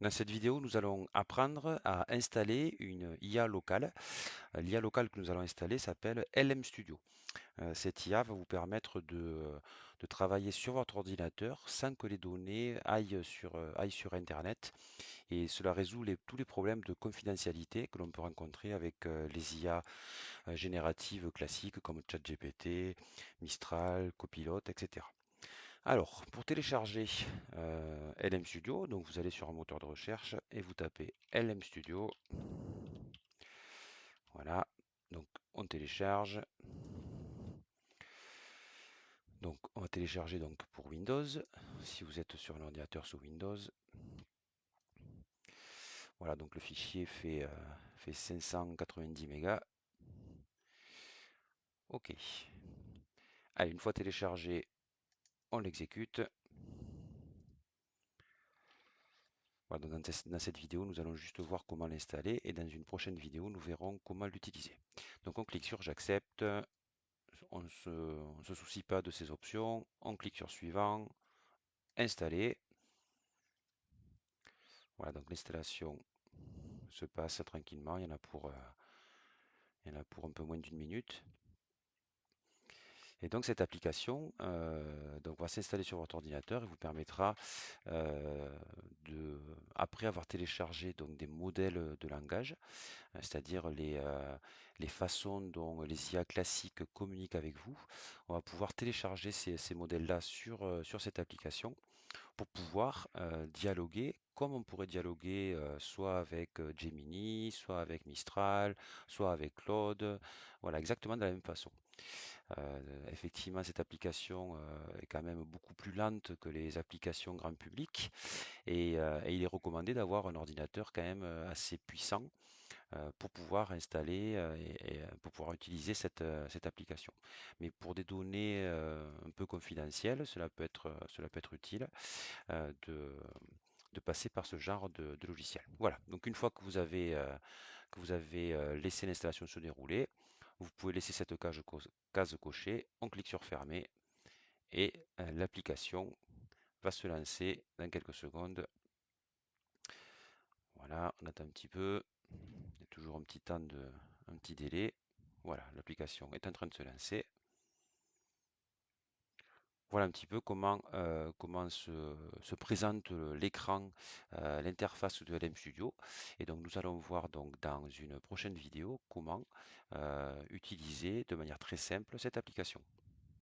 Dans cette vidéo, nous allons apprendre à installer une IA locale. L'IA locale que nous allons installer s'appelle LM Studio. Cette IA va vous permettre de travailler sur votre ordinateur sans que les données aillent sur Internet. Et cela résout tous les problèmes de confidentialité que l'on peut rencontrer avec les IA génératives classiques comme ChatGPT, Mistral, Copilot, etc. Alors, pour télécharger LM Studio, donc vous allez sur un moteur de recherche et vous tapez LM Studio. Voilà, donc on télécharge. Donc on va télécharger donc pour Windows. Si vous êtes sur un ordinateur sous Windows, voilà, donc le fichier fait 590 mégas. OK. Allez, une fois téléchargé, on l'exécute. Voilà, donc dans cette vidéo, nous allons juste voir comment l'installer et dans une prochaine vidéo, nous verrons comment l'utiliser. Donc on clique sur j'accepte, on se soucie pas de ces options, on clique sur suivant, installer. Voilà, donc l'installation se passe tranquillement, il y en a pour un peu moins d'une minute. Et donc cette application donc va s'installer sur votre ordinateur et vous permettra après avoir téléchargé donc des modèles de langage, c'est-à-dire les façons dont les IA classiques communiquent avec vous, on va pouvoir télécharger ces modèles-là sur cette application pour pouvoir dialoguer comme on pourrait dialoguer soit avec Gemini, soit avec Mistral, soit avec Claude, voilà, exactement de la même façon. Effectivement, cette application est quand même beaucoup plus lente que les applications grand public et il est recommandé d'avoir un ordinateur quand même assez puissant pour pouvoir installer et pour pouvoir utiliser cette application. Mais pour des données un peu confidentielles, cela peut être utile de passer par ce genre de logiciel. Voilà, donc une fois que vous avez laissé l'installation se dérouler, vous pouvez laisser cette case cochée, on clique sur fermer et l'application va se lancer dans quelques secondes. Voilà, on attend un petit peu, il y a toujours un petit délai. Voilà, l'application est en train de se lancer. Voilà un petit peu comment se présente l'écran, l'interface de LM Studio. Et donc nous allons voir donc dans une prochaine vidéo comment utiliser de manière très simple cette application.